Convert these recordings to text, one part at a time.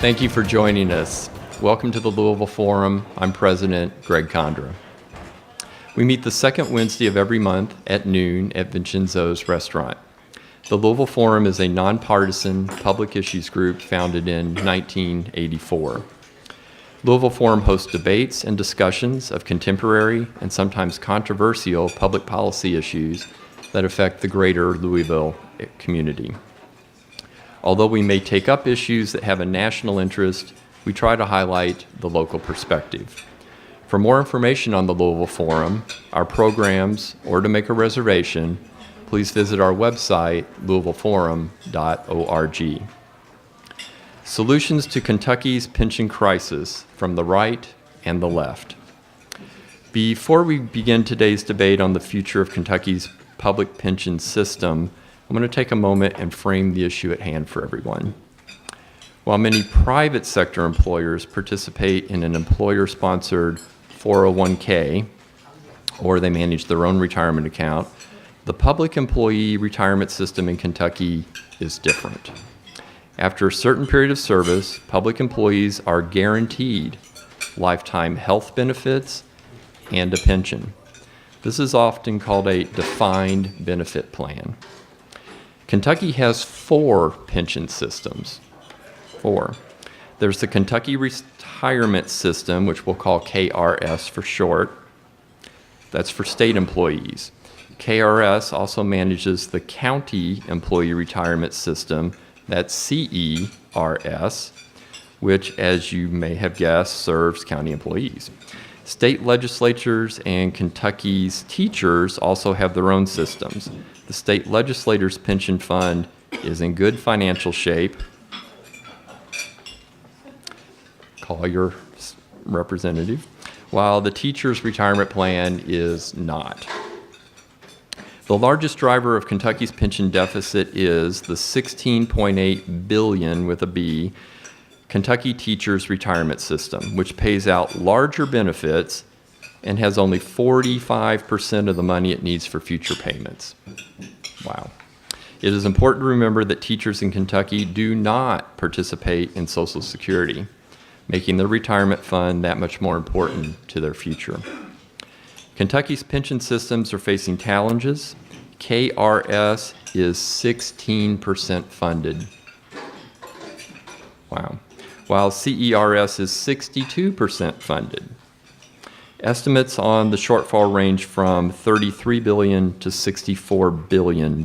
Thank you for joining us. Welcome to the Louisville Forum. I'm President Greg Condra. We meet the second Wednesday of every month at noon at Vincenzo's restaurant. The Louisville Forum is a nonpartisan public issues group founded in 1984. Louisville Forum hosts debates and discussions of contemporary and sometimes controversial public policy issues that affect the greater Louisville community. Although we may take up issues that have a national interest, we try to highlight the local perspective. For more information on the Louisville Forum, our programs, or to make a reservation, please visit our website, louisvilleforum.org. Solutions to Kentucky's pension crisis from the right and the left. Before we begin today's debate on the future of Kentucky's public pension system, I'm going to take a moment and frame the issue at hand for everyone. While many private sector employers participate in an employer-sponsored 401k, or they manage their own retirement account, the public employee retirement system in Kentucky is different. After a certain period of service, public employees are guaranteed lifetime health benefits and a pension. This is often called a defined benefit plan. Kentucky has 4 pension systems. 4. There's the Kentucky Retirement System, which we'll call KRS for short. That's for state employees. KRS also manages the County Employee Retirement System, that's CERS, which, as you may have guessed, serves county employees. State legislatures and Kentucky's teachers also have their own systems. The state legislators' pension fund is in good financial shape. Call your representative. While the teacher's retirement plan is not. The largest driver of Kentucky's pension deficit is the $16.8 billion with a B Kentucky Teachers Retirement System, which pays out larger benefits and has only 45% of the money it needs for future payments. Wow. It is important to remember that teachers in Kentucky do not participate in Social Security, making their retirement fund that much more important to their future. Kentucky's pension systems are facing challenges. KRS is 16% funded. Wow. While CERS is 62% funded. Estimates on the shortfall range from $33 billion to $64 billion,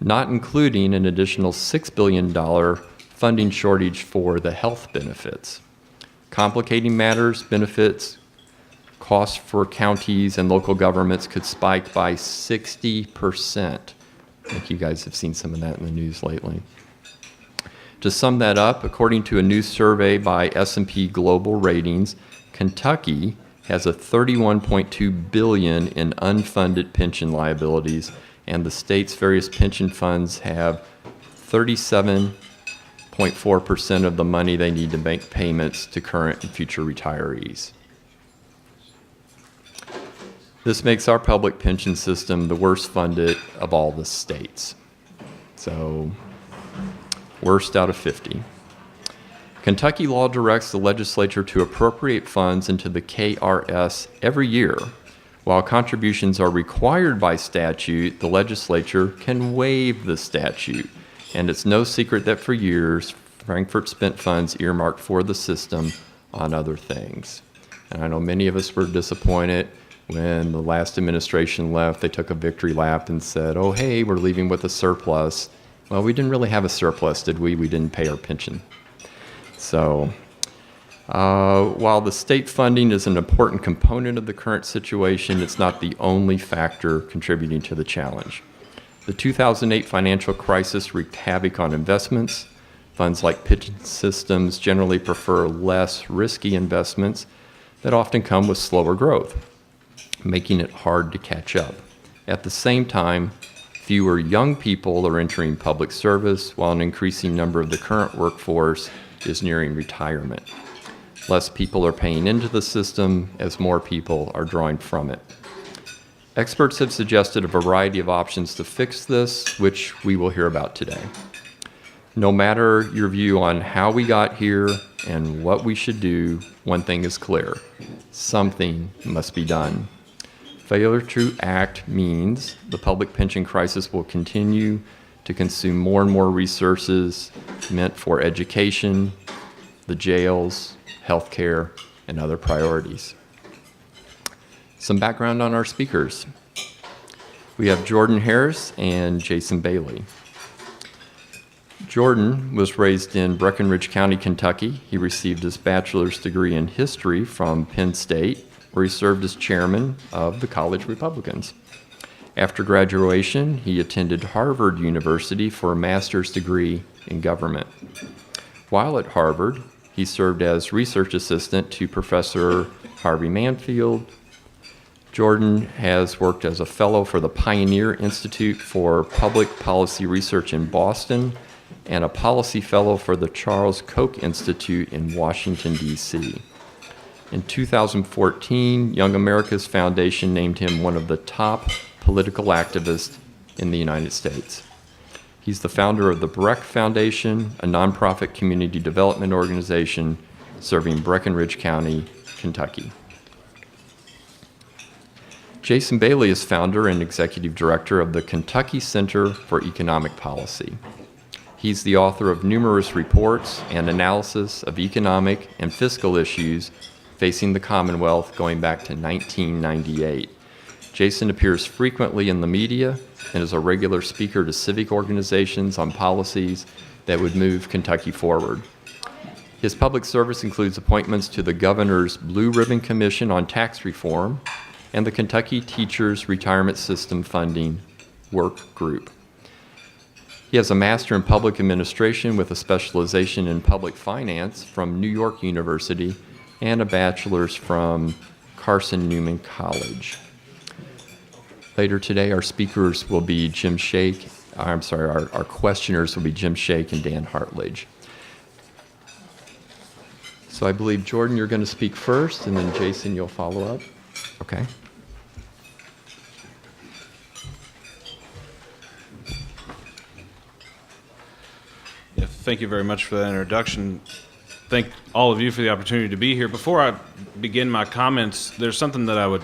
not including an additional $6 billion funding shortage for the health benefits. Complicating matters, benefits, costs for counties and local governments could spike by 60%. I think you guys have seen some of that in the news lately. To sum that up, according to a new survey by S&P Global Ratings, Kentucky has a $31.2 billion in unfunded pension liabilities, and the state's various pension funds have 37.4% of the money they need to make payments to current and future retirees. This makes our public pension system the worst funded of all the states. So, worst out of 50. Kentucky law directs the legislature to appropriate funds into the KRS every year. While contributions are required by statute, the legislature can waive the statute. And it's no secret that for years, Frankfurt spent funds earmarked for the system on other things. And I know many of us were disappointed when the last administration left. They took a victory lap and said, oh, hey, we're leaving with a surplus. Well, we didn't really have a surplus, did we? We didn't pay our pension. So, while the state funding is an important component of the current situation, it's not the only factor contributing to the challenge. The 2008 financial crisis wreaked havoc on investments. Funds like pension systems generally prefer less risky investments that often come with slower growth, making it hard to catch up. At the same time, fewer young people are entering public service, while an increasing number of the current workforce is nearing retirement. Less people are paying into the system as more people are drawing from it. Experts have suggested a variety of options to fix this, which we will hear about today. No matter your view on how we got here and what we should do, one thing is clear: something must be done. Failure to act means the public pension crisis will continue to consume more and more resources meant for education, the jails, healthcare, and other priorities. Some background on our speakers. We have Jordan Harris and Jason Bailey. Jordan was raised in Breckinridge County, Kentucky. He received his bachelor's degree in history from Penn State, where he served as chairman of the College Republicans. After graduation, he attended Harvard University for a master's degree in government. While at Harvard, he served as research assistant to Professor Harvey Manfield. Jordan has worked as a fellow for the Pioneer Institute for Public Policy Research in Boston and a policy fellow for the Charles Koch Institute in Washington, D.C. In 2014, Young America's Foundation named him one of the top political activists in the United States. He's the founder of the Breck Foundation, a nonprofit community development organization serving Breckinridge County, Kentucky. Jason Bailey is founder and executive director of the Kentucky Center for Economic Policy. He's the author of numerous reports and analysis of economic and fiscal issues facing the Commonwealth going back to 1998. Jason appears frequently in the media and is a regular speaker to civic organizations on policies that would move Kentucky forward. His public service includes appointments to the Governor's Blue Ribbon Commission on Tax Reform and the Kentucky Teachers Retirement System Funding Work Group. He has a Master in Public Administration with a specialization in public finance from New York University and a bachelor's from Carson Newman College. Later today, our speakers will be our questioners will be Jim Shake and Dan Hartledge. So I believe, Jordan, you're going to speak first, and then Jason, you'll follow up. Okay. Yeah, thank you very much for that introduction. Thank all of you for the opportunity to be here. Before I begin my comments, there's something that I would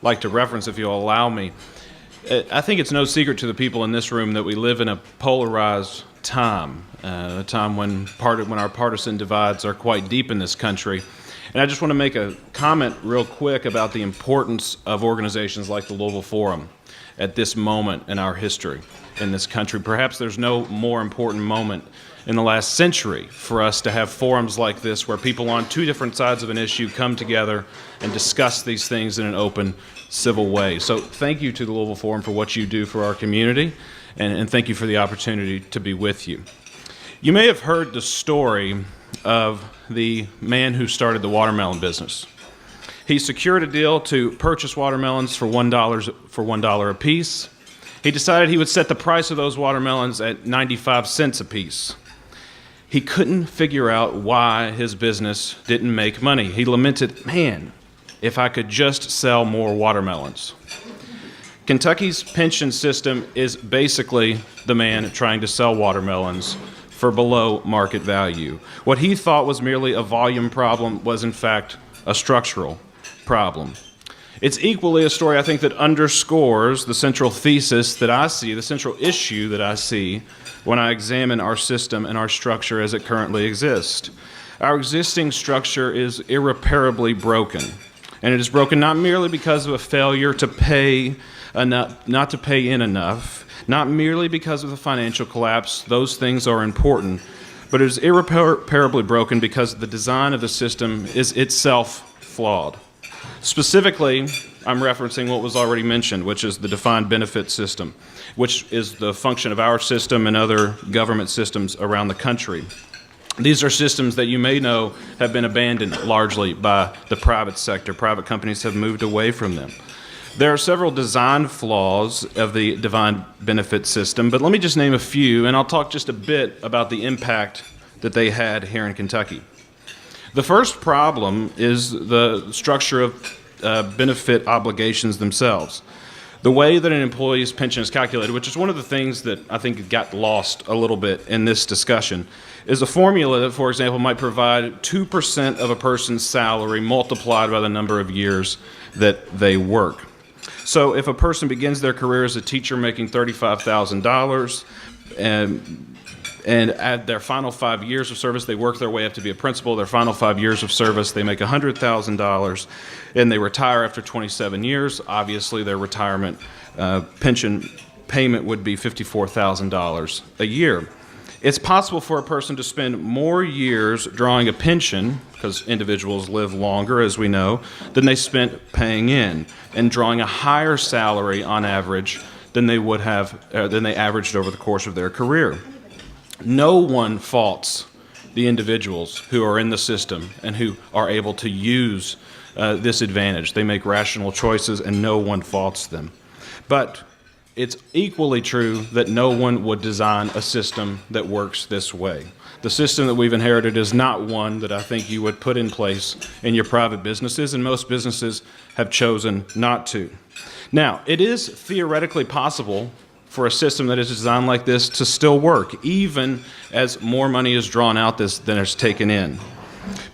like to reference, if you'll allow me. I think it's no secret to the people in this room that we live in a polarized time, a time when our partisan divides are quite deep in this country. And I just want to make a comment real quick about the importance of organizations like the Louisville Forum at this moment in our history in this country. Perhaps there's no more important moment in the last century for us to have forums like this where people on two different sides of an issue come together and discuss these things in an open, civil way. So thank you to the Louisville Forum for what you do for our community, and thank you for the opportunity to be with you. You may have heard the story of the man who started the watermelon business. He secured a deal to purchase watermelons for $1 a piece. He decided he would set the price of those watermelons at 95 cents a piece. He couldn't figure out why his business didn't make money. He lamented, man, if I could just sell more watermelons. Kentucky's pension system is basically the man trying to sell watermelons for below market value. What he thought was merely a volume problem was in fact a structural problem. It's equally a story, I think, that underscores the central thesis that I see, the central issue that I see when I examine our system and our structure as it currently exists. Our existing structure is irreparably broken, and it is broken not merely because of a failure to pay enough, not to pay in enough, not merely because of the financial collapse. Those things are important, but it is irreparably broken because the design of the system is itself flawed. Specifically, I'm referencing what was already mentioned, which is the defined benefit system, which is the function of our system and other government systems around the country. These are systems that you may know have been abandoned largely by the private sector. Private companies have moved away from them. There are several design flaws of the defined benefit system, but let me just name a few, and I'll talk just a bit about the impact that they had here in Kentucky. The first problem is the structure of benefit obligations themselves. The way that an employee's pension is calculated, which is one of the things that I think got lost a little bit in this discussion, is a formula that, for example, might provide 2% of a person's salary multiplied by the number of years that they work. So if a person begins their career as a teacher making $35,000 and at their final 5 years of service, they work their way up to be a principal. Their final 5 years of service, they make $100,000, and they retire after 27 years. Obviously, their retirement pension payment would be $54,000 a year. It's possible for a person to spend more years drawing a pension, because individuals live longer, as we know, than they spent paying in, and drawing a higher salary on average than they would have, than they averaged over the course of their career. No one faults the individuals who are in the system and who are able to use this advantage. They make rational choices, and no one faults them. But it's equally true that no one would design a system that works this way. The system that we've inherited is not one that I think you would put in place in your private businesses, and most businesses have chosen not to. Now, it is theoretically possible for a system that is designed like this to still work, even as more money is drawn out than is taken in.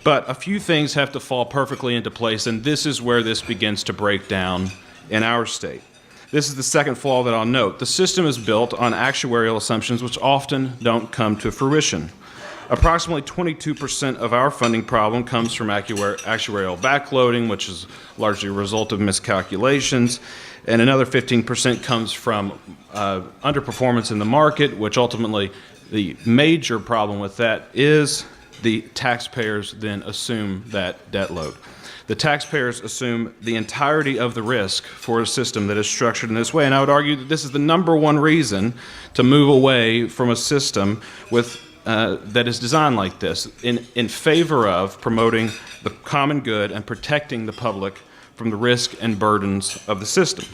But a few things have to fall perfectly into place, and this is where this begins to break down in our state. This is the second flaw that I'll note. The system is built on actuarial assumptions which often don't come to fruition. Approximately 22% of our funding problem comes from actuarial backloading, which is largely a result of miscalculations, and another 15% comes from underperformance in the market, which ultimately the major problem with that is the taxpayers then assume that debt load. The taxpayers assume the entirety of the risk for a system that is structured in this way, and I would argue that this is the number one reason to move away from a system with that is designed like this, in favor of promoting the common good and protecting the public from the risk and burdens of the system.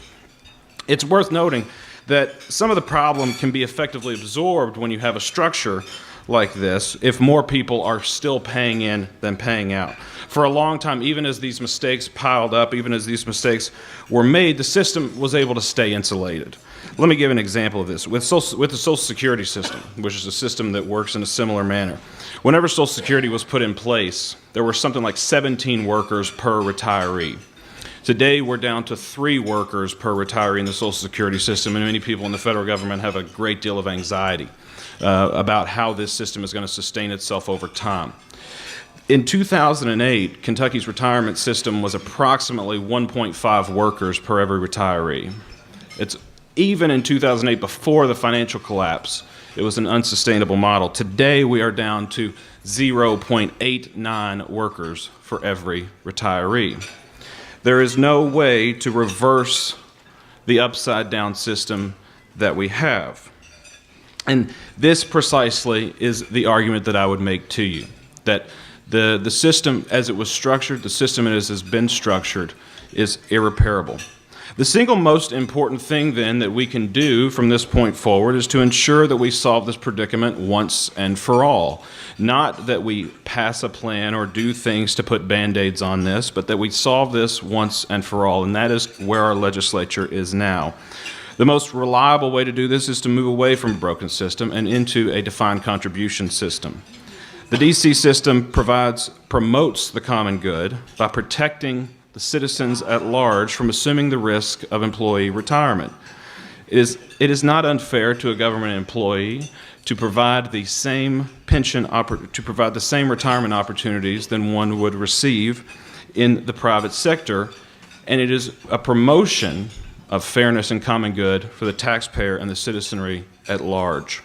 It's worth noting that some of the problem can be effectively absorbed when you have a structure like this if more people are still paying in than paying out. For a long time, even as these mistakes piled up, even as these mistakes were made, the system was able to stay insulated. Let me give an example of this. With the Social Security system, which is a system that works in a similar manner, whenever Social Security was put in place, there were something like 17 workers per retiree. Today, we're down to 3 workers per retiree in the Social Security system, and many people in the federal government have a great deal of anxiety about how this system is going to sustain itself over time. In 2008, Kentucky's retirement system was approximately 1.5 workers per every retiree. It's even in 2008, before the financial collapse, it was an unsustainable model. Today, we are down to 0.89 workers for every retiree. There is no way to reverse the upside-down system that we have. And this precisely is the argument that I would make to you, that the system as it was structured, the system as it has been structured, is irreparable. The single most important thing, then, that we can do from this point forward is to ensure that we solve this predicament once and for all. Not that we pass a plan or do things to put Band-Aids on this, but that we solve this once and for all, and that is where our legislature is now. The most reliable way to do this is to move away from a broken system and into a defined contribution system. The DC system promotes the common good by protecting the citizens at large from assuming the risk of employee retirement. It is not unfair to a government employee to provide the same retirement opportunities than one would receive in the private sector, and it is a promotion of fairness and common good for the taxpayer and the citizenry at large.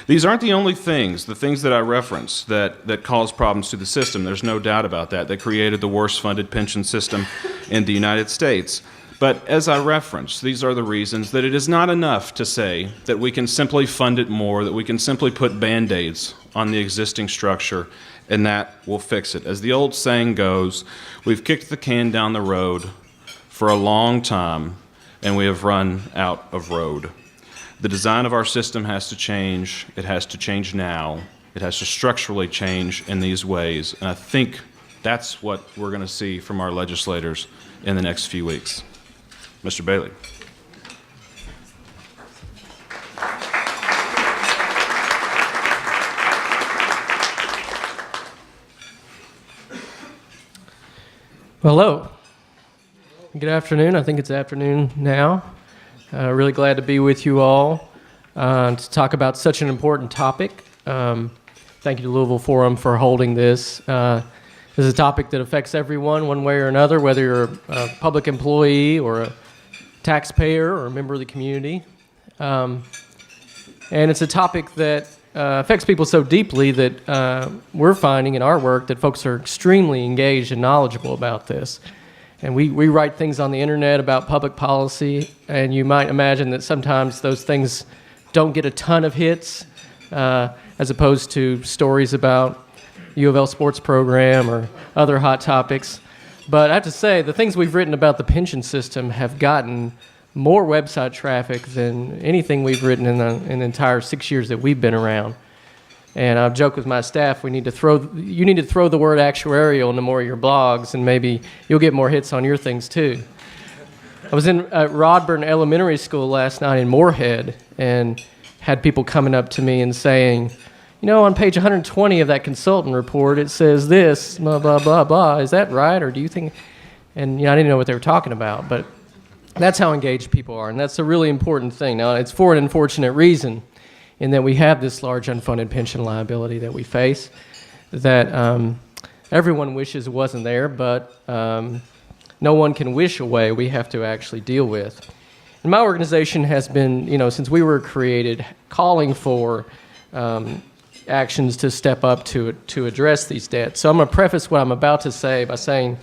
These aren't the only things, the things that I referenced, that cause problems to the system. There's no doubt about that. They created the worst funded pension system in the United States. But as I referenced, these are the reasons that it is not enough to say that we can simply fund it more, that we can simply put Band-Aids on the existing structure, and that will fix it. As the old saying goes, we've kicked the can down the road for a long time, and we have run out of road. The design of our system has to change. It has to change now. It has to structurally change in these ways. And I think that's what we're going to see from our legislators in the next few weeks. Mr. Bailey. Hello. Good afternoon. I think it's afternoon now. Really glad to be with you all to talk about such an important topic. Thank you to Louisville Forum for holding this. This is a topic that affects everyone one way or another, whether you're a public employee or a taxpayer or a member of the community. And it's a topic that affects people so deeply that we're finding in our work that folks are extremely engaged and knowledgeable about this. And we write things on the internet about public policy, and you might imagine that sometimes those things don't get a ton of hits, as opposed to stories about U of L sports program or other hot topics. But I have to say, the things we've written about the pension system have gotten more website traffic than anything we've written in the entire 6 years that we've been around. And I've joked with my staff, you need to throw the word actuarial into more of your blogs, and maybe you'll get more hits on your things too. I was in Rodburn Elementary School last night in Moorhead and had people coming up to me and saying, on page 120 of that consultant report, it says this, blah, blah, blah, blah. Is that right, or do you think? And I didn't know what they were talking about, but that's how engaged people are, and that's a really important thing. Now, it's for an unfortunate reason in that we have this large unfunded pension liability that we face that everyone wishes wasn't there, but no one can wish away. We have to actually deal with. And my organization has been, since we were created, calling for actions to step up to address these debts. So I'm going to preface what I'm about to say by saying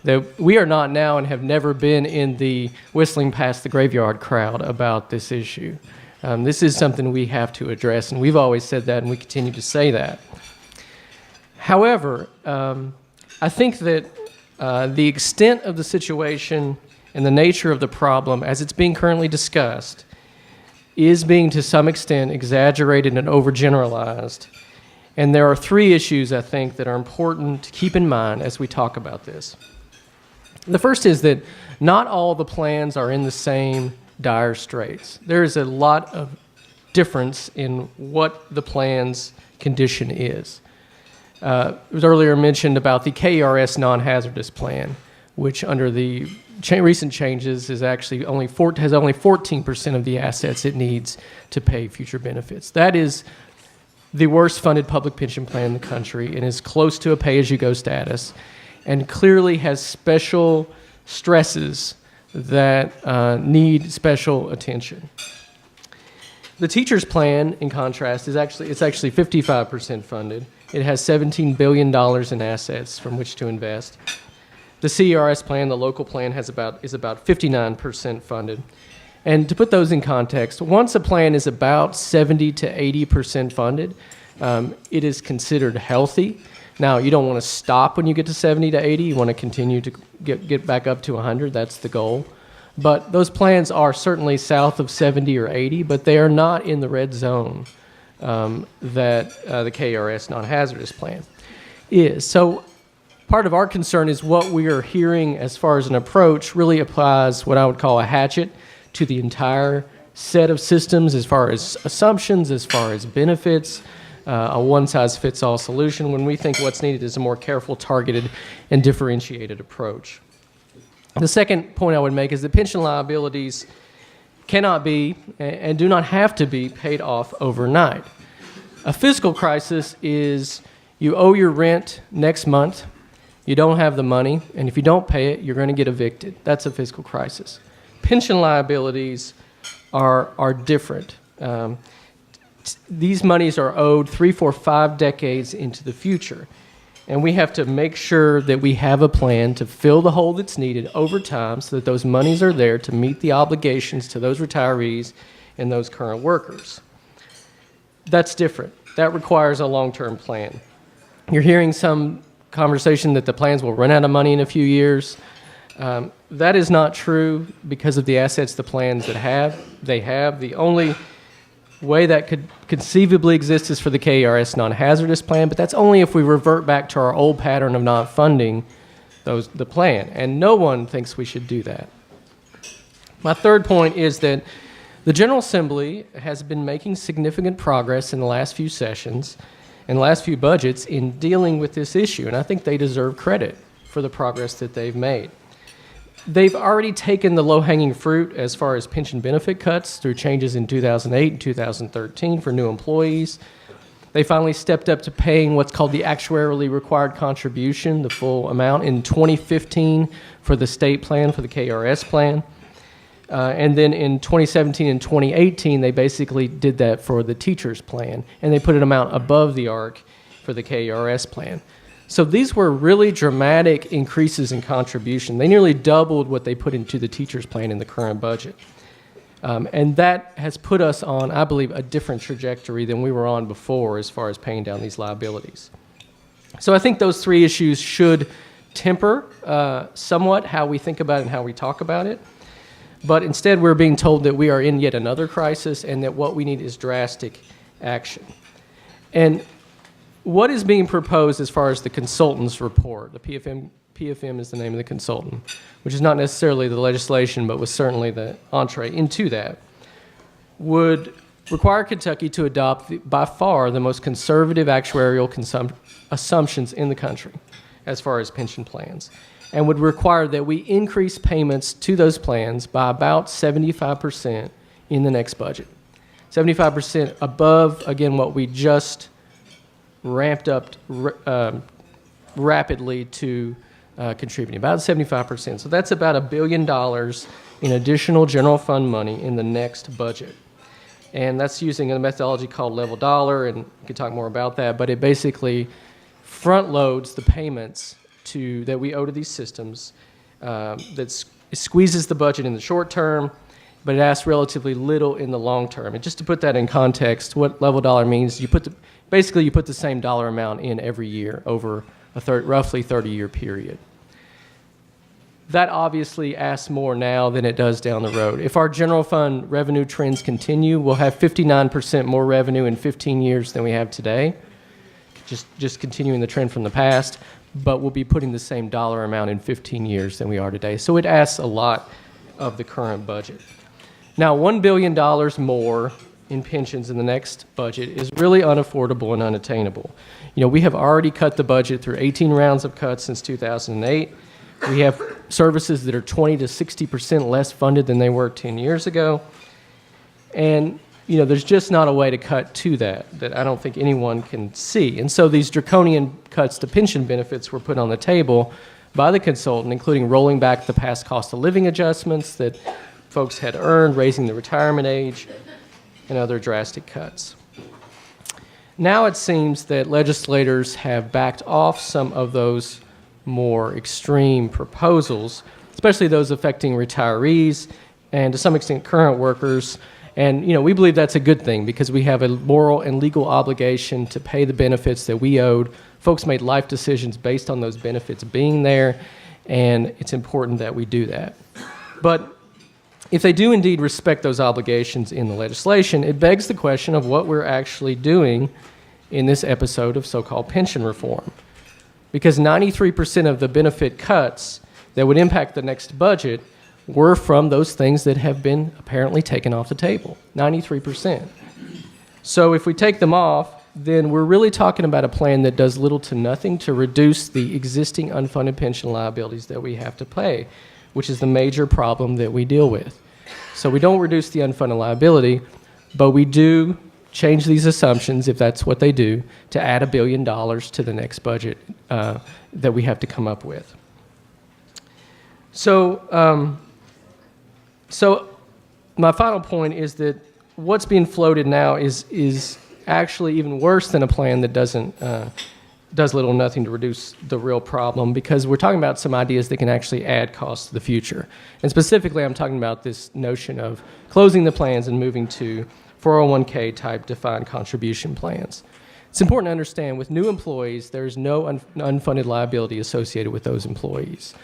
that we are not now and have never been in the whistling past the graveyard crowd about this issue. This is something we have to address, and we've always said that, and we continue to say that. However, I think that the extent of the situation and the nature of the problem, as it's being currently discussed, is being to some extent exaggerated and overgeneralized. And there are three issues, I think, that are important to keep in mind as we talk about this. The first is that not all the plans are in the same dire straits. There is a lot of difference in what the plan's condition is. It was earlier mentioned about the KERS non-hazardous plan, which under the recent changes is actually has only 14% of the assets it needs to pay future benefits. That is the worst funded public pension plan in the country and is close to a pay-as-you-go status, and clearly has special stresses that need special attention. The teacher's plan, in contrast, it's actually 55% funded. It has $17 billion in assets from which to invest. The CERS plan, the local plan, is about 59% funded. And to put those in context, once a plan is about 70 to 80% funded, it is considered healthy. Now, you don't want to stop when you get to 70 to 80. You want to continue to get back up to 100. That's the goal. But those plans are certainly south of 70 or 80, but they are not in the red zone that the KERS non-hazardous plan is. So part of our concern is what we are hearing as far as an approach really applies what I would call a hatchet to the entire set of systems as far as assumptions, as far as benefits, a one-size-fits-all solution, when we think what's needed is a more careful, targeted, and differentiated approach. The second point I would make is that pension liabilities cannot be and do not have to be paid off overnight. A fiscal crisis is you owe your rent next month, you don't have the money, and if you don't pay it, you're going to get evicted. That's a fiscal crisis. Pension liabilities are different. These monies are owed 3, 4, 5 decades into the future. And we have to make sure that we have a plan to fill the hole that's needed over time so that those monies are there to meet the obligations to those retirees and those current workers. That's different. That requires a long-term plan. You're hearing some conversation that the plans will run out of money in a few years. That is not true because of the assets the plans they have. The only way that could conceivably exist is for the KERS non-hazardous plan, but that's only if we revert back to our old pattern of not funding the plan, and no one thinks we should do that. My third point is that the General Assembly has been making significant progress in the last few sessions and the last few budgets in dealing with this issue, and I think they deserve credit for the progress that they've made. They've already taken the low-hanging fruit as far as pension benefit cuts through changes in 2008 and 2013 for new employees. They finally stepped up to paying what's called the actuarially required contribution, the full amount, in 2015 for the state plan, for the KRS plan. And then in 2017 and 2018, they basically did that for the teacher's plan, and they put an amount above the ARC for the KRS plan. So these were really dramatic increases in contribution. They nearly doubled what they put into the teacher's plan in the current budget. And that has put us on, I believe, a different trajectory than we were on before as far as paying down these liabilities. So I think those three issues should temper somewhat how we think about it and how we talk about it. But instead, we're being told that we are in yet another crisis and that what we need is drastic action. And what is being proposed as far as the consultant's report, the PFM is the name of the consultant, which is not necessarily the legislation, but was certainly the entree into that, would require Kentucky to adopt by far the most conservative actuarial assumptions in the country as far as pension plans, and would require that we increase payments to those plans by about 75% in the next budget. 75% above, again, what we just ramped up rapidly to contributing, about 75%. So that's about $1 billion in additional general fund money in the next budget. And that's using a methodology called level dollar, and we can talk more about that, but it basically front loads the payments that we owe to these systems, it squeezes the budget in the short term, but it asks relatively little in the long term. And just to put that in context, what level dollar means, basically you put the same dollar amount in every year over a roughly 30-year period. That obviously asks more now than it does down the road. If our general fund revenue trends continue, we'll have 59% more revenue in 15 years than we have today, just continuing the trend from the past, but we'll be putting the same dollar amount in 15 years than we are today. So it asks a lot of the current budget. Now, $1 billion more in pensions in the next budget is really unaffordable and unattainable. You know, we have already cut the budget through 18 rounds of cuts since 2008. We have services that are 20 to 60% less funded than they were 10 years ago. And, you know, there's just not a way to cut to that I don't think anyone can see. And so these draconian cuts to pension benefits were put on the table by the consultant, including rolling back the past cost of living adjustments that folks had earned, raising the retirement age, and other drastic cuts. Now it seems that legislators have backed off some of those more extreme proposals, especially those affecting retirees and to some extent current workers. And, you know, we believe that's a good thing because we have a moral and legal obligation to pay the benefits that we owed. Folks made life decisions based on those benefits being there, and it's important that we do that. But if they do indeed respect those obligations in the legislation, it begs the question of what we're actually doing in this episode of so-called pension reform. Because 93% of the benefit cuts that would impact the next budget were from those things that have been apparently taken off the table, 93%. So if we take them off, then we're really talking about a plan that does little to nothing to reduce the existing unfunded pension liabilities that we have to pay, which is the major problem that we deal with. So we don't reduce the unfunded liability, but we do change these assumptions, if that's what they do, to add $1 billion to the next budget that we have to come up with. So my final point is that what's being floated now is actually even worse than a plan that does little or nothing to reduce the real problem, because we're talking about some ideas that can actually add costs to the future. And specifically, I'm talking about this notion of closing the plans and moving to 401k type defined contribution plans. It's important to understand with new employees, there's no unfunded liability associated with those employees.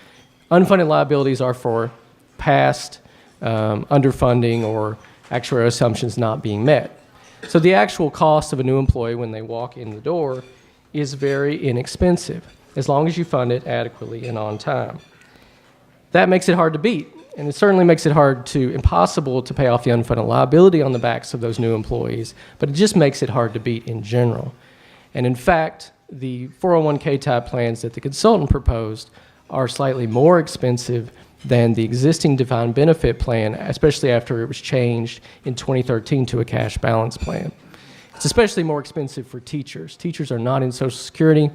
Unfunded liabilities are for past underfunding or actuarial assumptions not being met. So the actual cost of a new employee when they walk in the door is very inexpensive, as long as you fund it adequately and on time. That makes it hard to beat, and it certainly makes it impossible to pay off the unfunded liability on the backs of those new employees, but it just makes it hard to beat in general. And in fact, the 401k type plans that the consultant proposed are slightly more expensive than the existing defined benefit plan, especially after it was changed in 2013 to a cash balance plan. It's especially more expensive for teachers. Teachers are not in Social Security.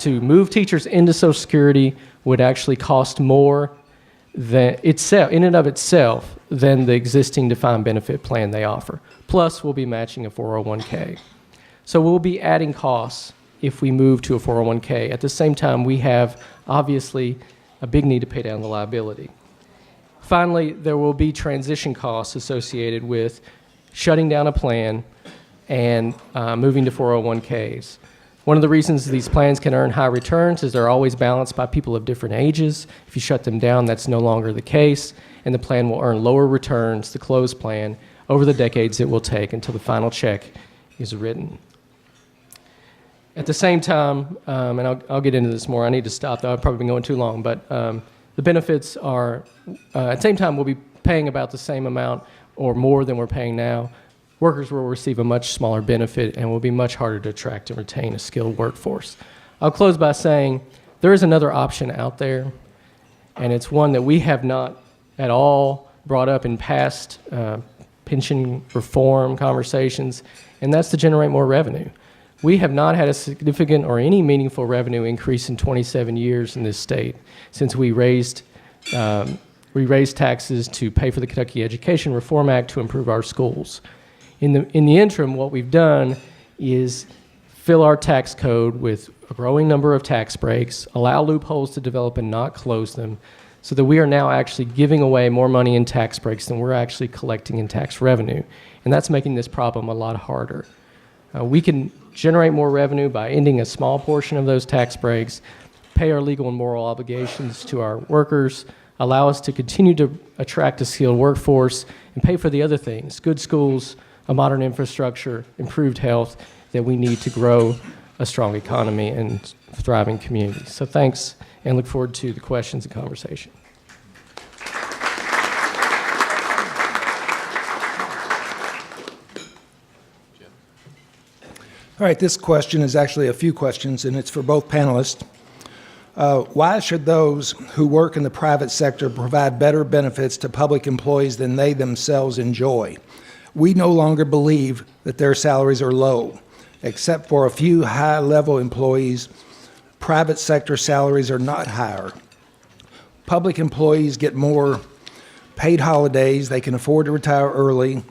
To move teachers into Social Security would actually cost more than itself, in and of itself, than the existing defined benefit plan they offer. Plus, we'll be matching a 401k. So we'll be adding costs if we move to a 401k. At the same time, we have, obviously, a big need to pay down the liability. Finally, there will be transition costs associated with shutting down a plan and moving to 401ks. One of the reasons these plans can earn high returns is they're always balanced by people of different ages. If you shut them down, that's no longer the case, and the plan will earn lower returns, the closed plan, over the decades it will take until the final check is written. At the same time, and I'll get into this more, I need to stop though, I've probably been going too long, but the benefits are, at the same time, we'll be paying about the same amount or more than we're paying now. Workers will receive a much smaller benefit and will be much harder to attract and retain a skilled workforce. I'll close by saying there is another option out there, and it's one that we have not at all brought up in past pension reform conversations, and that's to generate more revenue. We have not had a significant or any meaningful revenue increase in 27 years in this state since we raised taxes to pay for the Kentucky Education Reform Act to improve our schools. In the interim, what we've done is fill our tax code with a growing number of tax breaks, allow loopholes to develop and not close them, so that we are now actually giving away more money in tax breaks than we're actually collecting in tax revenue. And that's making this problem a lot harder. We can generate more revenue by ending a small portion of those tax breaks, pay our legal and moral obligations to our workers, allow us to continue to attract a skilled workforce, and pay for the other things, good schools, a modern infrastructure, improved health that we need to grow a strong economy and thriving communities. So thanks, and look forward to the questions and conversation. All right, this question is actually a few questions, and it's for both panelists. Why should those who work in the private sector provide better benefits to public employees than they themselves enjoy? We no longer believe that their salaries are low. Except for a few high-level employees, private sector salaries are not higher. Public employees get more paid holidays. They can afford to retire early.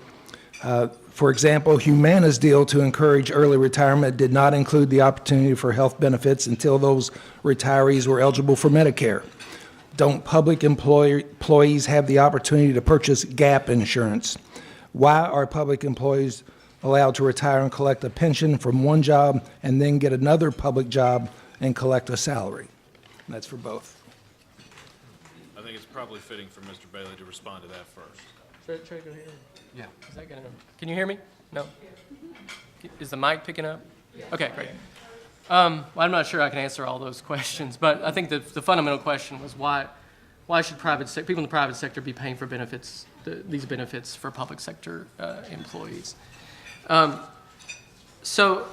For example, Humana's deal to encourage early retirement did not include the opportunity for health benefits until those retirees were eligible for Medicare. Don't public employees have the opportunity to purchase gap insurance? Why are public employees allowed to retire and collect a pension from one job and then get another public job and collect a salary? And that's for both. I think it's probably fitting for Mr. Bailey to respond to that first. Trey, go ahead. Yeah. Is that gonna? Can you hear me? No. Is the mic picking up? Okay, great. Well, I'm not sure I can answer all those questions, but I think the fundamental question was why should people in the private sector be paying for benefits, these benefits for public sector employees? So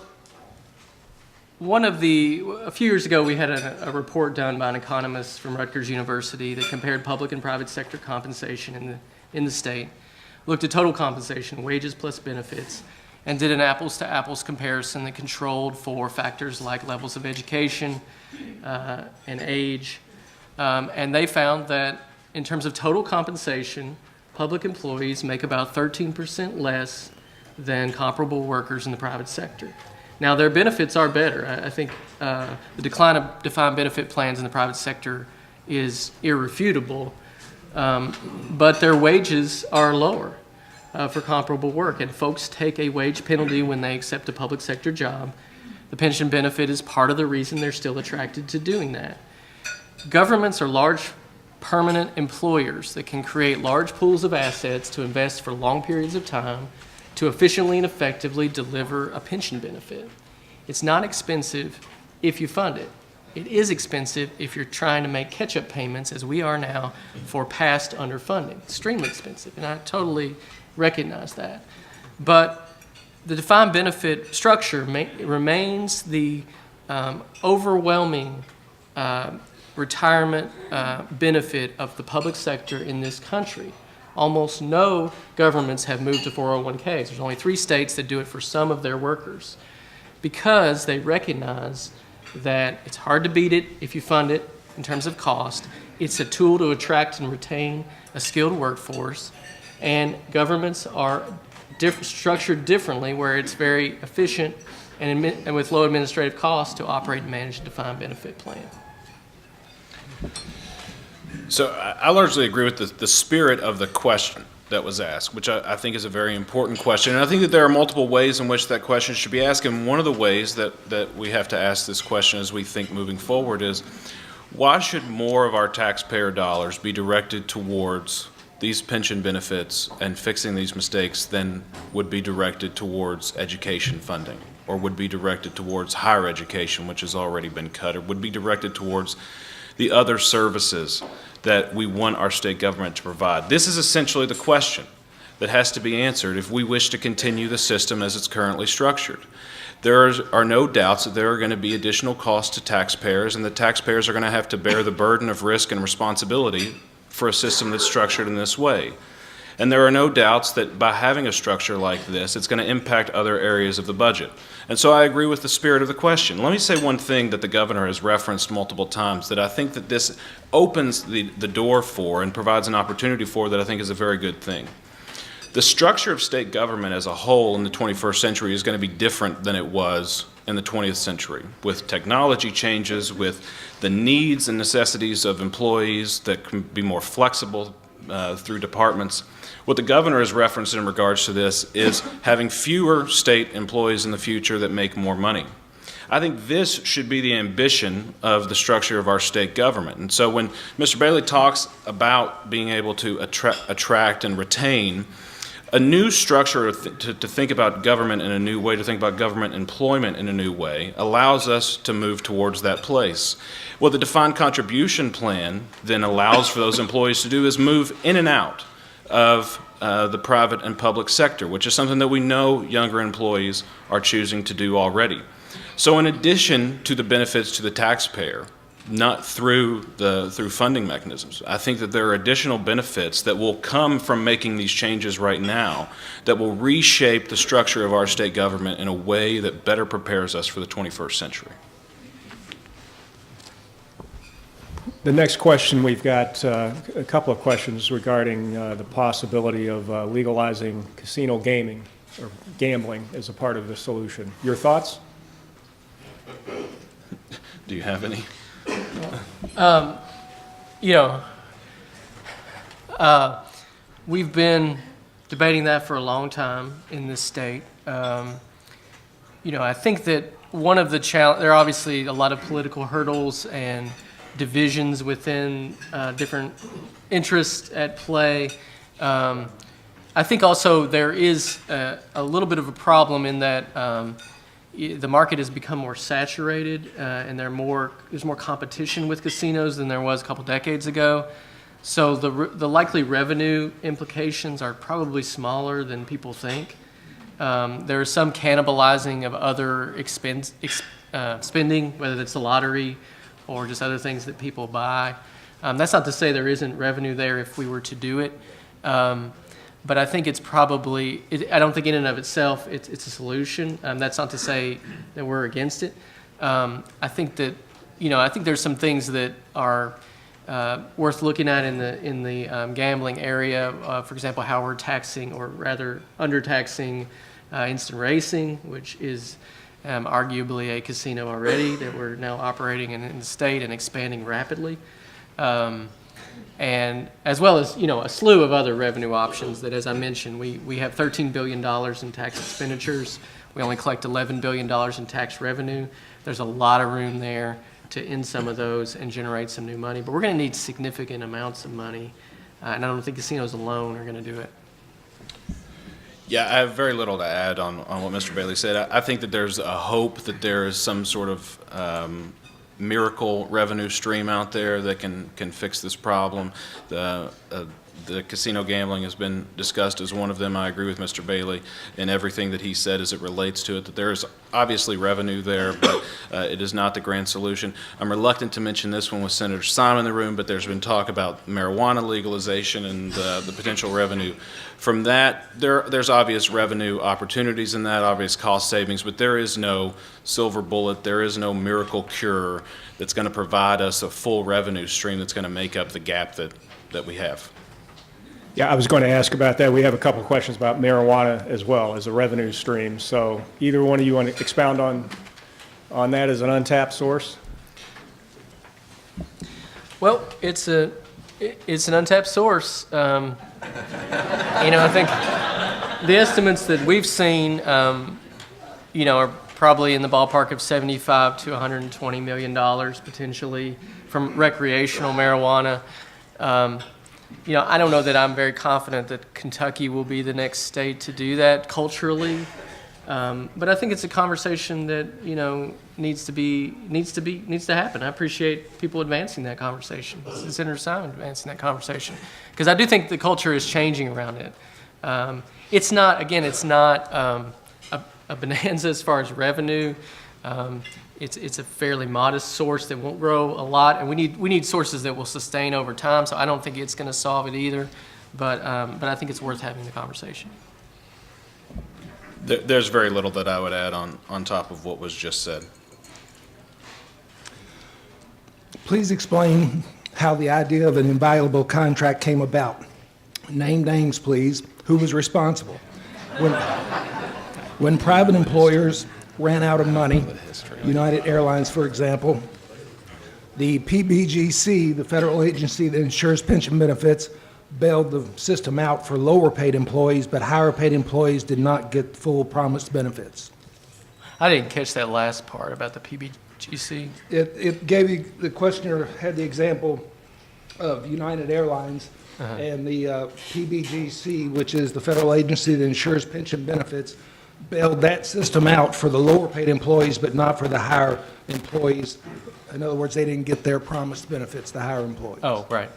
a few years ago, we had a report done by an economist from Rutgers University that compared public and private sector compensation in the state, looked at total compensation, wages plus benefits, and did an apples-to-apples comparison that controlled for factors like levels of education and age. And they found that in terms of total compensation, public employees make about 13% less than comparable workers in the private sector. Now, their benefits are better. I think the decline of defined benefit plans in the private sector is irrefutable, but their wages are lower for comparable work, and folks take a wage penalty when they accept a public sector job. The pension benefit is part of the reason they're still attracted to doing that. Governments are large permanent employers that can create large pools of assets to invest for long periods of time to efficiently and effectively deliver a pension benefit. It's not expensive if you fund it. It is expensive if you're trying to make catch-up payments, as we are now, for past underfunding. Extremely expensive, and I totally recognize that. But the defined benefit structure remains the overwhelming retirement benefit of the public sector in this country. Almost no governments have moved to 401ks. There's only 3 states that do it for some of their workers because they recognize that it's hard to beat it if you fund it in terms of cost. It's a tool to attract and retain a skilled workforce, and governments are structured differently where it's very efficient and with low administrative costs to operate and manage a defined benefit plan. So I largely agree with the spirit of the question that was asked, which I think is a very important question. And I think that there are multiple ways in which that question should be asked. And one of the ways that we have to ask this question as we think moving forward is, why should more of our taxpayer dollars be directed towards these pension benefits and fixing these mistakes than would be directed towards education funding, or would be directed towards higher education, which has already been cut, or would be directed towards the other services that we want our state government to provide? This is essentially the question that has to be answered if we wish to continue the system as it's currently structured. There are no doubts that there are going to be additional costs to taxpayers, and the taxpayers are going to have to bear the burden of risk and responsibility for a system that's structured in this way. And there are no doubts that by having a structure like this, it's going to impact other areas of the budget. And so I agree with the spirit of the question. Let me say one thing that the governor has referenced multiple times that I think that this opens the door for and provides an opportunity for that I think is a very good thing. The structure of state government as a whole in the 21st century is going to be different than it was in the 20th century, with technology changes, with the needs and necessities of employees that can be more flexible through departments. What the governor has referenced in regards to this is having fewer state employees in the future that make more money. I think this should be the ambition of the structure of our state government. And so when Mr. Bailey talks about being able to attract and retain, a new structure to think about government in a new way, to think about government employment in a new way, allows us to move towards that place. What the defined contribution plan then allows for those employees to do is move in and out of the private and public sector, which is something that we know younger employees are choosing to do already. So in addition to the benefits to the taxpayer, not through funding mechanisms, I think that there are additional benefits that will come from making these changes right now that will reshape the structure of our state government in a way that better prepares us for the 21st century. The next question, we've got a couple of questions regarding the possibility of legalizing casino gaming or gambling as a part of the solution. Your thoughts? Do you have any? We've been debating that for a long time in this state. I think that one of the there are obviously a lot of political hurdles and divisions within different interests at play. I think also there is a little bit of a problem in that the market has become more saturated and there's more competition with casinos than there was a couple decades ago. So the likely revenue implications are probably smaller than people think. There is some cannibalizing of other spending, whether it's the lottery or just other things that people buy. That's not to say there isn't revenue there if we were to do it. But I think it's probably, I don't think in and of itself it's a solution. That's not to say that we're against it. I think that, I think there's some things that are worth looking at in the gambling area. For example, how we're taxing, or rather undertaxing instant racing, which is arguably a casino already that we're now operating in the state and expanding rapidly. And as well as, a slew of other revenue options that, as I mentioned, we have $13 billion in tax expenditures. We only collect $11 billion in tax revenue. There's a lot of room there to end some of those and generate some new money. But we're going to need significant amounts of money. And I don't think casinos alone are going to do it. Yeah, I have very little to add on what Mr. Bailey said. I think that there's a hope that there is some sort of miracle revenue stream out there that can fix this problem. The casino gambling has been discussed as one of them. I agree with Mr. Bailey in everything that he said as it relates to it, that there is obviously revenue there, but it is not the grand solution. I'm reluctant to mention this one with Senator Simon in the room, but there's been talk about marijuana legalization and the potential revenue. From that, there's obvious revenue opportunities in that, obvious cost savings, but there is no silver bullet, there is no miracle cure that's going to provide us a full revenue stream that's going to make up the gap that we have. Yeah, I was going to ask about that. We have a couple of questions about marijuana as well as a revenue stream. So either one of you want to expound on that as an untapped source? Well, it's an untapped source. I think the estimates that we've seen, are probably in the ballpark of $75 to $120 million potentially from recreational marijuana. I don't know that I'm very confident that Kentucky will be the next state to do that culturally, but I think it's a conversation that needs to happen. I appreciate people advancing that conversation. Senator Simon advancing that conversation because I do think the culture is changing around it. It's not a bonanza as far as revenue. It's a fairly modest source that won't grow a lot, and we need sources that will sustain over time. So I don't think it's going to solve it either, but I think it's worth having the conversation. There's very little that I would add on top of what was just said. Please explain how the idea of an inviolable contract came about. Name names, please. Who was responsible? When private employers ran out of money, United Airlines, for example, the PBGC, the federal agency that insures pension benefits, bailed the system out for lower paid employees, but higher paid employees did not get full promised benefits. I didn't catch that last part about the PBGC. It gave you, the questioner had the example of United Airlines and the PBGC, which is the federal agency that insures pension benefits, bailed that system out for the lower paid employees, but not for the higher employees. In other words, they didn't get their promised benefits, the higher employees. Oh, right.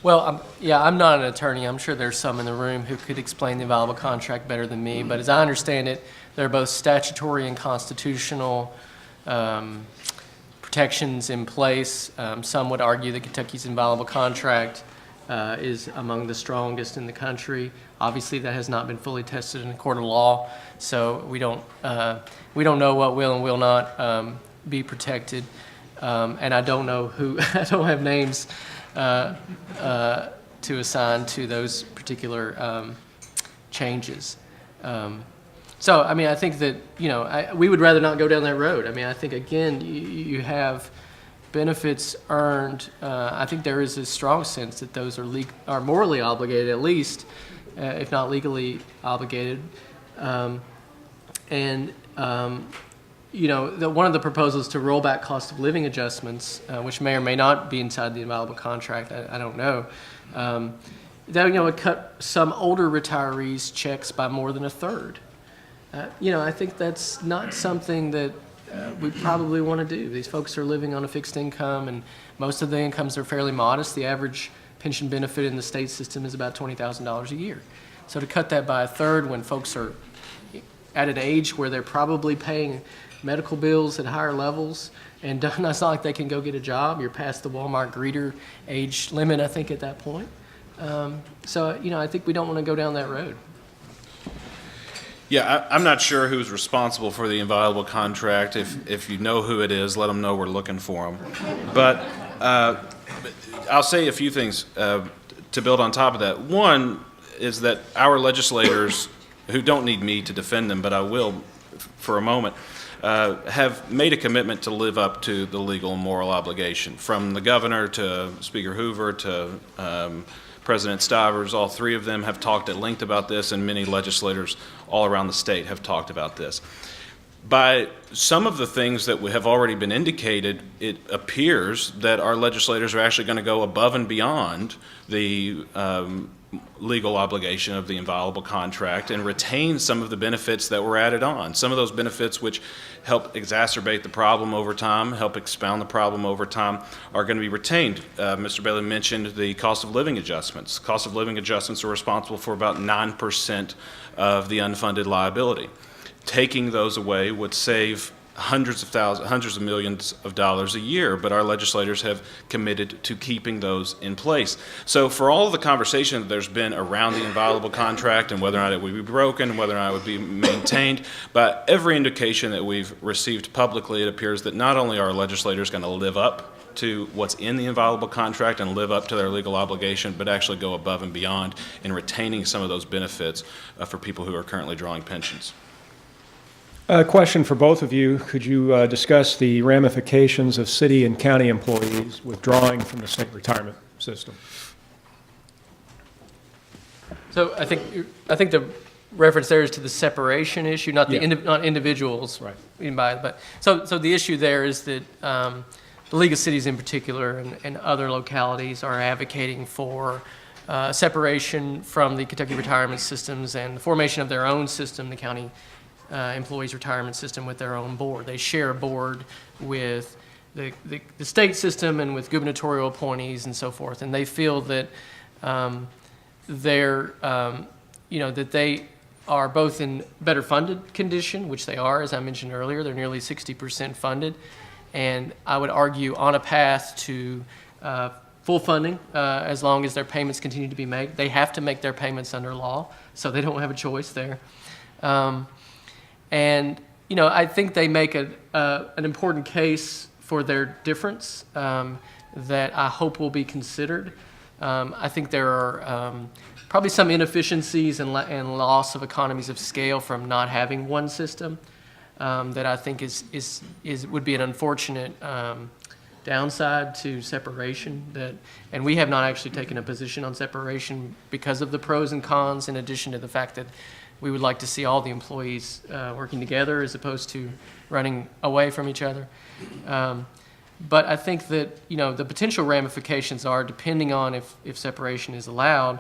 Well, I'm not an attorney. I'm sure there's some in the room who could explain the inviolable contract better than me. But as I understand it, there are both statutory and constitutional protections in place. Some would argue that Kentucky's inviolable contract is among the strongest in the country. Obviously, that has not been fully tested in a court of law, so we don't know what will and will not be protected. And I don't know who. I don't have names to assign to those particular changes. So, I think that we would rather not go down that road. I think again, you have benefits earned. I think there is a strong sense that those are morally obligated, at least, if not legally obligated. One of the proposals to roll back cost of living adjustments, which may or may not be inside the inviolable contract, I don't know, that would cut some older retirees' checks by more than a third. I think that's not something that we probably want to do. These folks are living on a fixed income, and most of the incomes are fairly modest. The average pension benefit in the state system is about $20,000 a year. So to cut that by a third when folks are at an age where they're probably paying medical bills at higher levels, and it's not like they can go get a job. You're past the Walmart greeter age limit, I think, at that point. I think we don't want to go down that road. Yeah, I'm not sure who's responsible for the inviolable contract. If you know who it is, let them know we're looking for them. But I'll say a few things to build on top of that. One is that our legislators, who don't need me to defend them, but I will for a moment, have made a commitment to live up to the legal and moral obligation. From the governor to Speaker Hoover to President Stivers, all three of them have talked at length about this, and many legislators all around the state have talked about this. By some of the things that have already been indicated, it appears that our legislators are actually going to go above and beyond the legal obligation of the inviolable contract and retain some of the benefits that were added on. Some of those benefits which help exacerbate the problem over time, help expound the problem over time, are going to be retained. Mr. Bailey mentioned the cost of living adjustments. Cost of living adjustments are responsible for about 9% of the unfunded liability. Taking those away would save hundreds of millions of dollars a year, but our legislators have committed to keeping those in place. So for all of the conversation that there's been around the inviolable contract and whether or not it would be broken, whether or not it would be maintained, but every indication that we've received publicly, it appears that not only are legislators going to live up to what's in the inviolable contract and live up to their legal obligation, but actually go above and beyond in retaining some of those benefits for people who are currently drawing pensions. A question for both of you. Could you discuss the ramifications of city and county employees withdrawing from the state retirement system? So I think the reference there is to the separation issue, not the not individuals. Right. But so the issue there is that the League of Cities in particular and other localities are advocating for separation from the Kentucky retirement systems and the formation of their own system, the county employees retirement system, with their own board. They share a board with the state system and with gubernatorial appointees and so forth. And they feel that that they are both in better funded condition, which they are, as I mentioned earlier. They're nearly 60% funded. And I would argue on a path to full funding as long as their payments continue to be made. They have to make their payments under law, so they don't have a choice there. And I think they make an important case for their difference that I hope will be considered. I think there are probably some inefficiencies and loss of economies of scale from not having one system that I think would be an unfortunate downside to separation. And we have not actually taken a position on separation because of the pros and cons, in addition to the fact that we would like to see all the employees working together as opposed to running away from each other. But I think that the potential ramifications are, depending on if separation is allowed,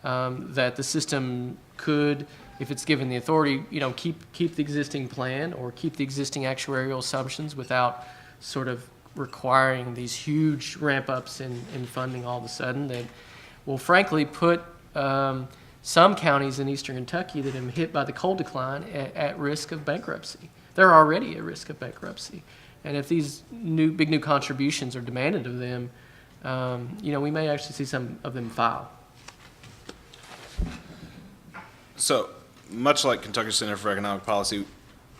that the system could, if it's given the authority, keep the existing plan or keep the existing actuarial assumptions without sort of requiring these huge ramp-ups in funding all of a sudden that will frankly put some counties in eastern Kentucky that have been hit by the coal decline at risk of bankruptcy. They're already at risk of bankruptcy. And if these big new contributions are demanded of them, we may actually see some of them file. So, much like Kentucky Center for Economic Policy,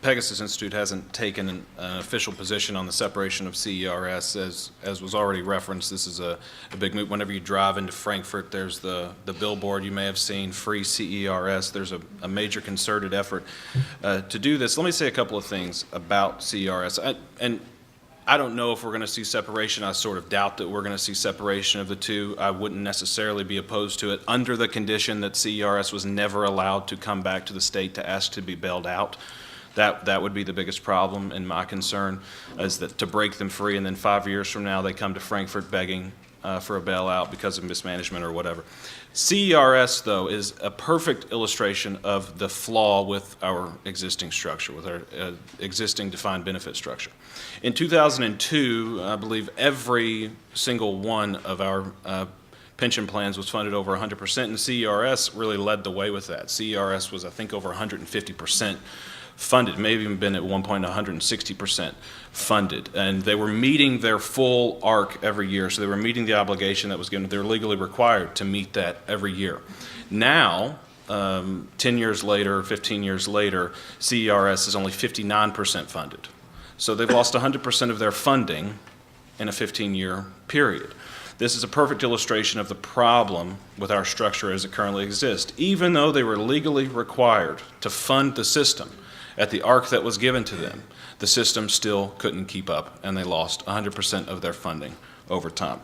Pegasus Institute hasn't taken an official position on the separation of CERS. As was already referenced, this is a big move. Whenever you drive into Frankfurt, there's the billboard you may have seen, free CERS. There's a major concerted effort to do this. Let me say a couple of things about CERS. I don't know if we're going to see separation. I sort of doubt that we're going to see separation of the two. I wouldn't necessarily be opposed to it under the condition that CERS was never allowed to come back to the state to ask to be bailed out. That would be the biggest problem, and my concern is that to break them free and then 5 years from now they come to Frankfurt begging for a bailout because of mismanagement or whatever. CERS, though, is a perfect illustration of the flaw with our existing structure, with our existing defined benefit structure. In 2002, I believe every single one of our pension plans was funded over 100%, and CERS really led the way with that. CERS was, I think, over 150% funded, maybe even been at one point 160% funded. And they were meeting their full arc every year, so they were meeting the obligation that was given. They're legally required to meet that every year. Now, 10 years later, 15 years later, CERS is only 59% funded. So they've lost 100% of their funding in a 15-year period. This is a perfect illustration of the problem with our structure as it currently exists. Even though they were legally required to fund the system at the arc that was given to them, the system still couldn't keep up, and they lost 100% of their funding over time.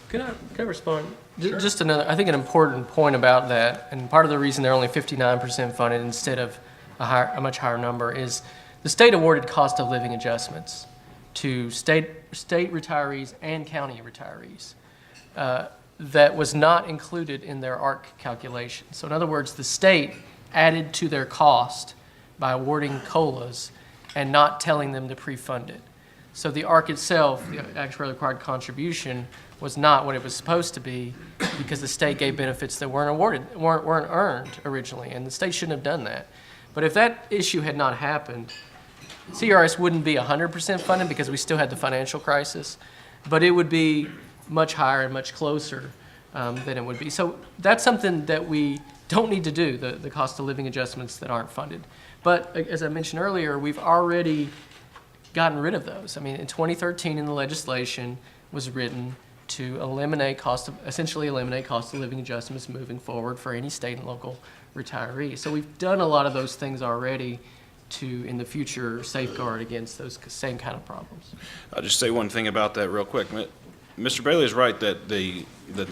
Can I respond? Sure. Just another, I think an important point about that, and part of the reason they're only 59% funded instead of a much higher number, is the state awarded cost of living adjustments to state retirees and county retirees. that was not included in their ARC calculation. So in other words, the state added to their cost by awarding COLAs and not telling them to pre-fund it. So the ARC itself, the actuarially required contribution, was not what it was supposed to be because the state gave benefits that weren't earned originally, and the state shouldn't have done that. But if that issue had not happened, CRS wouldn't be 100% funded because we still had the financial crisis, but it would be much higher and much closer than it would be. So that's something that we don't need to do, the cost of living adjustments that aren't funded. But as I mentioned earlier, we've already gotten rid of those. I mean, in 2013, in the legislation was written to essentially eliminate cost of living adjustments moving forward for any state and local retiree. So we've done a lot of those things already to, in the future, safeguard against those same kind of problems. I'll just say one thing about that real quick. Mr. Bailey is right that the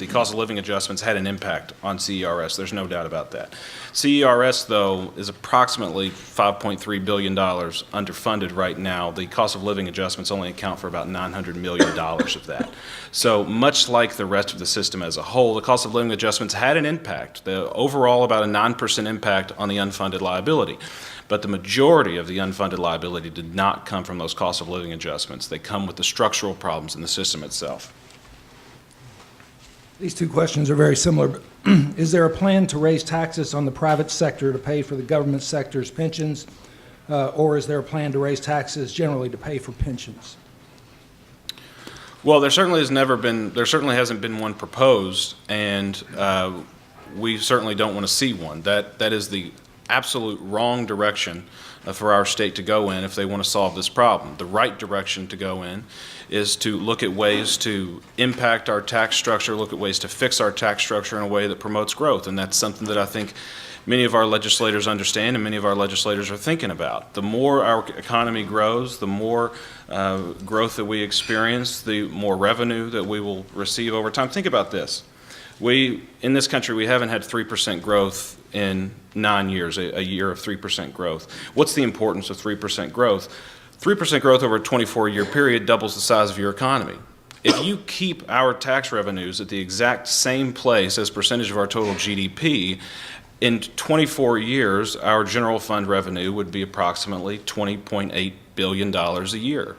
cost of living adjustments had an impact on CERS. There's no doubt about that. CERS, though, is approximately $5.3 billion underfunded right now. The cost of living adjustments only account for about $900 million of that. So much like the rest of the system as a whole, the cost of living adjustments had an impact, overall about a 9% impact on the unfunded liability. But the majority of the unfunded liability did not come from those cost of living adjustments. They come with the structural problems in the system itself. These two questions are very similar. But is there a plan to raise taxes on the private sector to pay for the government sector's pensions, or is there a plan to raise taxes generally to pay for pensions? Well, there certainly hasn't been one proposed, and we certainly don't want to see one. That is the absolute wrong direction for our state to go in if they want to solve this problem. The right direction to go in is to look at ways to impact our tax structure, look at ways to fix our tax structure in a way that promotes growth, and that's something that I think many of our legislators understand and many of our legislators are thinking about. The more our economy grows, the more growth that we experience, the more revenue that we will receive over time. Think about this. In this country, we haven't had 3% growth in 9 years, a year of 3% growth. What's the importance of 3% growth? 3% growth over a 24-year period doubles the size of your economy. If you keep our tax revenues at the exact same place as percentage of our total GDP, in 24 years, our general fund revenue would be approximately $20.8 billion a year.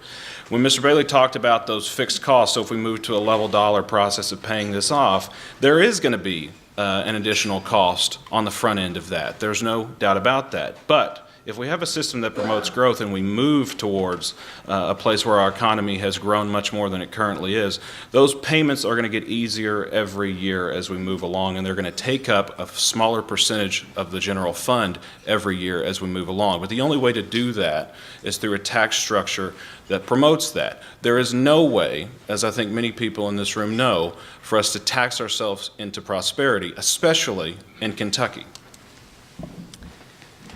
When Mr. Bailey talked about those fixed costs, so if we move to a level dollar process of paying this off, there is going to be an additional cost on the front end of that. There's no doubt about that. But if we have a system that promotes growth and we move towards a place where our economy has grown much more than it currently is, those payments are going to get easier every year as we move along, and they're going to take up a smaller percentage of the general fund every year as we move along. But the only way to do that is through a tax structure that promotes that. There is no way, as I think many people in this room know, for us to tax ourselves into prosperity, especially in Kentucky.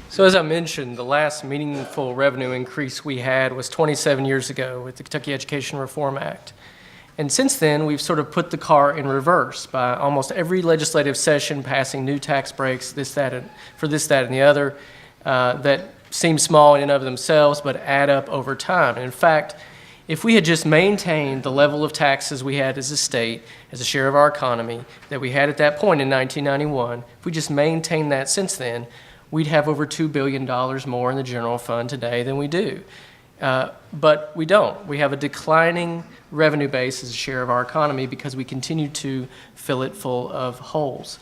So as I mentioned, the last meaningful revenue increase we had was 27 years ago with the Kentucky Education Reform Act. And since then, we've sort of put the car in reverse by almost every legislative session passing new tax breaks, this, that, and the other, that seem small in and of themselves but add up over time. And in fact, if we had just maintained the level of taxes we had as a state, as a share of our economy, that we had at that point in 1991, if we just maintained that since then, we'd have over $2 billion more in the general fund today than we do. But we don't. We have a declining revenue base as a share of our economy because we continue to fill it full of holes.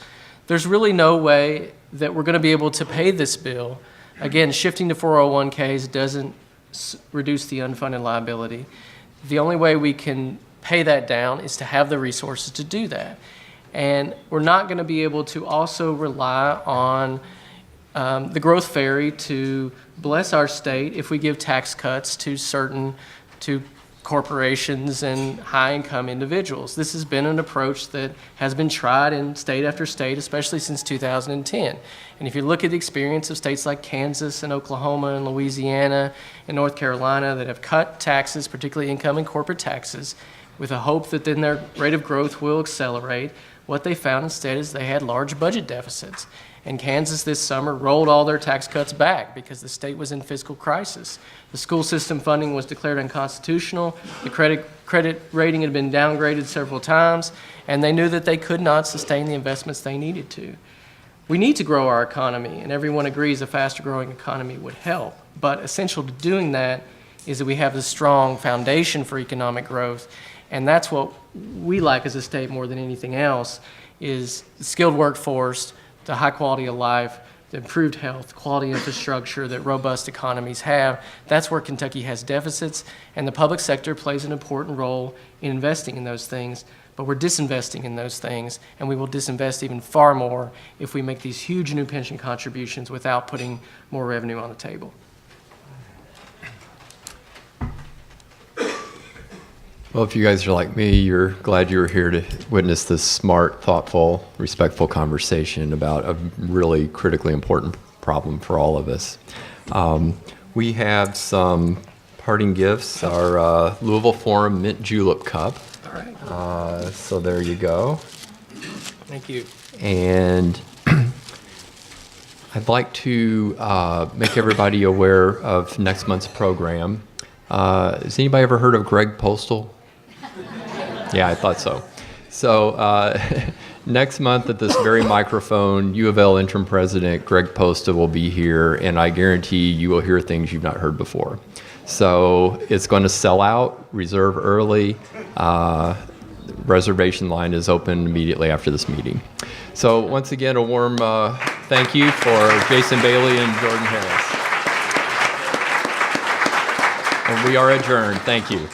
There's really no way that we're going to be able to pay this bill. Again, shifting to 401ks doesn't reduce the unfunded liability. The only way we can pay that down is to have the resources to do that. And we're not going to be able to also rely on the growth fairy to bless our state if we give tax cuts to corporations and high-income individuals. This has been an approach that has been tried in state after state, especially since 2010. And if you look at the experience of states like Kansas and Oklahoma and Louisiana and North Carolina that have cut taxes, particularly income and corporate taxes, with a hope that then their rate of growth will accelerate, What they found instead is they had large budget deficits. And Kansas this summer rolled all their tax cuts back because the state was in fiscal crisis. The school system funding was declared unconstitutional. The credit rating had been downgraded several times, and they knew that they could not sustain the investments they needed to. We need to grow our economy, and everyone agrees a faster growing economy would help. But essential to doing that is that we have a strong foundation for economic growth, and that's what we like as a state more than anything else, is the skilled workforce, the high quality of life, the improved health, quality infrastructure that robust economies have. That's where Kentucky has deficits, and the public sector plays an important role in investing in those things. But we're disinvesting in those things, and we will disinvest even far more if we make these huge new pension contributions without putting more revenue on the table. Well, if you guys are like me, you're glad you were here to witness this smart, thoughtful, respectful conversation about a really critically important problem for all of us. We have some parting gifts, our Louisville Forum Mint Julep Cup. All right. So there you go. Thank you. And I'd like to make everybody aware of next month's program. Has anybody ever heard of Greg Postal? Yeah, I thought so. So next month at this very microphone, U of L interim president Greg Posta will be here, and I guarantee you will hear things you've not heard before. So it's going to sell out, reserve early. Reservation line is open immediately after this meeting. So once again, a warm thank you for Jason Bailey and Jordan Harris. And we are adjourned. Thank you.